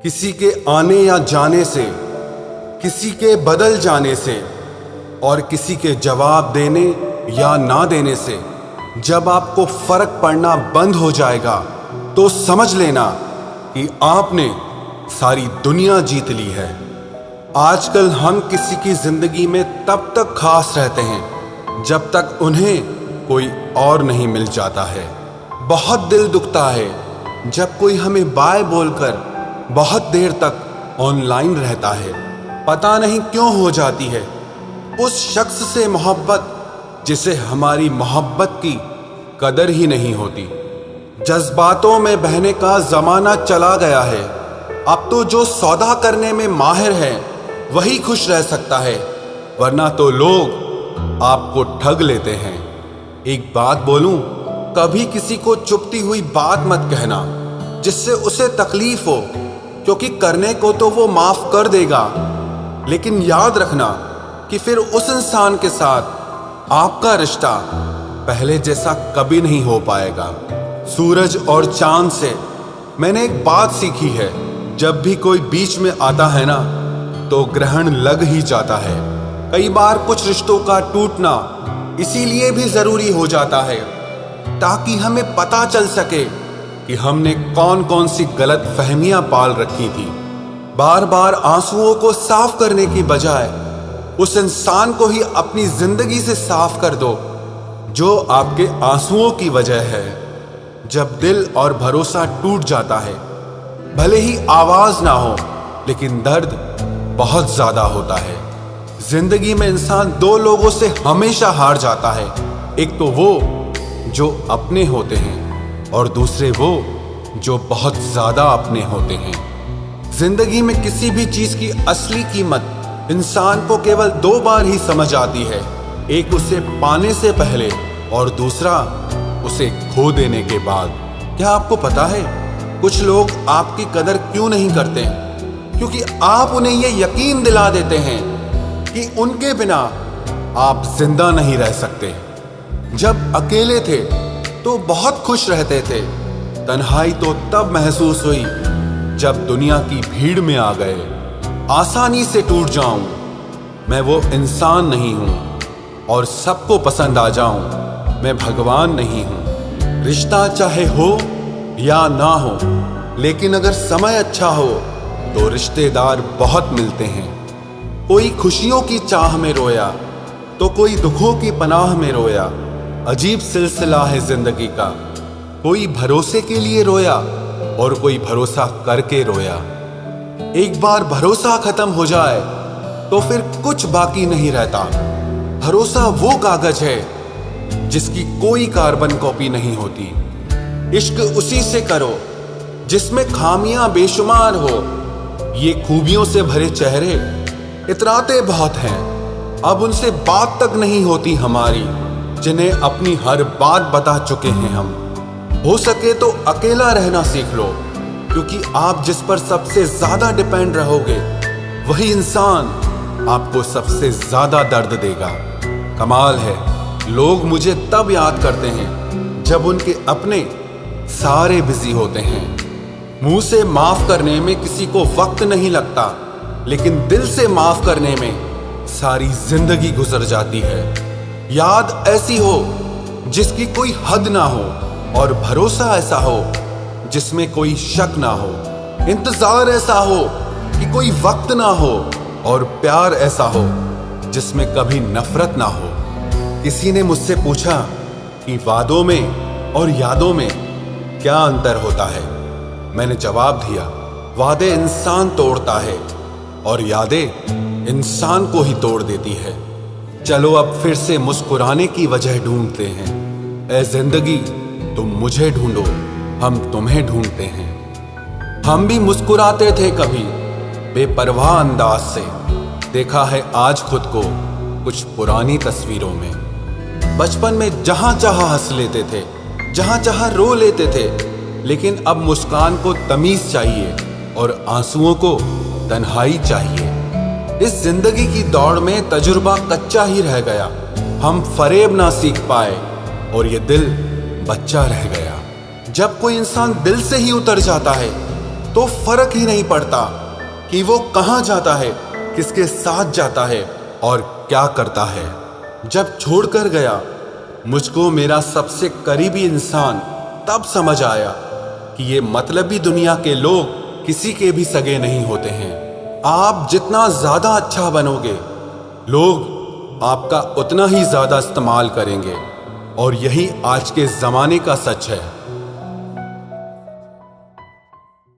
किसी के आने या जाने से, किसी के बदल जाने से और किसी के जवाब देने या ना देने से जब आपको फर्क पड़ना बंद हो जाएगा तो समझ लेना कि आपने सारी दुनिया जीत ली है। आजकल हम किसी की जिंदगी में तब तक खास रहते हैं जब तक उन्हें कोई और नहीं मिल जाता है। बहुत दिल दुखता है जब कोई हमें बाय बोलकर बहुत देर तक ऑनलाइन रहता है। पता नहीं क्यों हो जाती है उस शख्स से मोहब्बत जिसे हमारी मोहब्बत की कदर ही नहीं होती। जज्बातों में बहने का जमाना चला गया है। अब तो जो सौदा करने में माहिर है वही खुश रह सकता है, वरना तो लोग आपको ठग लेते हैं। एक बात बोलूं, कभी किसी को चुभती हुई बात मत कहना जिससे उसे तकलीफ हो, क्योंकि करने को तो वो माफ कर देगा, लेकिन याद रखना कि फिर उस इंसान के साथ आपका रिश्ता पहले जैसा कभी नहीं हो पाएगा। सूरज और चांद से मैंने एक बात सीखी है, जब भी कोई बीच में आता है ना तो ग्रहण लग ही जाता है। कई बार कुछ रिश्तों का टूटना इसीलिए भी जरूरी हो जाता है ताकि हमें पता चल सके कि हमने कौन कौन सी गलत फहमियां पाल रखी थी। बार बार आंसुओं को साफ करने की बजाय उस इंसान को ही अपनी जिंदगी से साफ कर दो जो आपके आंसुओं की वजह है। जब दिल और भरोसा टूट जाता है, भले ही आवाज ना हो लेकिन दर्द बहुत ज्यादा होता है। जिंदगी में इंसान दो लोगों से हमेशा हार जाता है, एक तो वो जो अपने होते हैं और दूसरे वो जो बहुत ज्यादा अपने होते हैं। जिंदगी में किसी भी चीज की असली कीमत इंसान को केवल दो बार ही समझ आती है, एक उसे पाने से पहले और दूसरा उसे खो देने के बाद। क्या आपको पता है कुछ लोग आपकी कदर क्यों नहीं करते हैं? क्योंकि आप उन्हें यह यकीन दिला देते हैं कि उनके बिना आप जिंदा नहीं रह सकते। जब अकेले थे तो बहुत खुश रहते थे, तन्हाई तो तब महसूस हुई जब दुनिया की भीड़ में आ गए। आसानी से टूट जाऊं, मैं वो इंसान नहीं हूं, और सबको पसंद आ जाऊं, मैं भगवान नहीं हूं। रिश्ता चाहे हो या ना हो, लेकिन अगर समय अच्छा हो तो रिश्तेदार बहुत मिलते हैं। कोई खुशियों की चाह में रोया तो कोई दुखों की पनाह में रोया। अजीब सिलसिला है जिंदगी का, कोई भरोसे के लिए रोया और कोई भरोसा करके रोया। एक बार भरोसा खत्म हो जाए तो फिर कुछ बाकी नहीं रहता। भरोसा वो कागज है जिसकी कोई कार्बन कॉपी नहीं होती। इश्क उसी से करो जिसमें खामियां बेशुमार हो। ये खूबियों से भरे चेहरे इतराते बहुत हैं, अब उनसे बात तक नहीं होती हमारी, जिन्हें अपनी हर बात बता चुके हैं हम। हो सके तो अकेला रहना सीख लो, क्योंकि आप जिस पर सबसे ज्यादा डिपेंड रहोगे वही इंसान आपको सबसे ज्यादा दर्द देगा। कमाल है, लोग मुझे तब याद करते हैं जब उनके अपने सारे बिजी होते हैं। मुंह से माफ करने में किसी को वक्त नहीं लगता, लेकिन दिल से माफ करने में सारी जिंदगी गुजर जाती है। याद ऐसी हो जिसकी कोई हद ना हो, और भरोसा ऐसा हो जिसमें कोई शक ना हो। इंतजार ऐसा हो कि कोई वक्त ना हो, और प्यार ऐसा हो जिसमें कभी नफरत ना हो। किसी ने मुझसे पूछा कि वादों में और यादों में क्या अंतर होता है। मैंने जवाब दिया, वादे इंसान तोड़ता है और यादें इंसान को ही तोड़ देती है। चलो अब फिर से मुस्कुराने की वजह ढूंढते हैं। ऐ जिंदगी तुम मुझे ढूंढो, हम तुम्हें ढूंढते हैं। हम भी मुस्कुराते थे कभी बेपरवाह अंदाज से, देखा है आज खुद को कुछ पुरानी तस्वीरों में। बचपन में जहां चाहा हंस लेते थे, जहां चाहा रो लेते थे, लेकिन अब मुस्कान को तमीज चाहिए और आंसुओं को तन्हाई चाहिए। इस जिंदगी की दौड़ में तजुर्बा कच्चा ही रह गया, हम फरेब ना सीख पाए और ये दिल बच्चा रह गया। जब कोई इंसान दिल से ही उतर जाता है तो फर्क ही नहीं पड़ता कि वो कहाँ जाता है, किसके साथ जाता है और क्या करता है। जब छोड़कर गया मुझको मेरा सबसे करीबी इंसान, तब समझ आया कि ये मतलबी दुनिया के लोग किसी के भी सगे नहीं होते हैं। आप जितना ज़्यादा अच्छा बनोगे, लोग आपका उतना ही ज़्यादा इस्तेमाल करेंगे, और यही आज के ज़माने का सच है।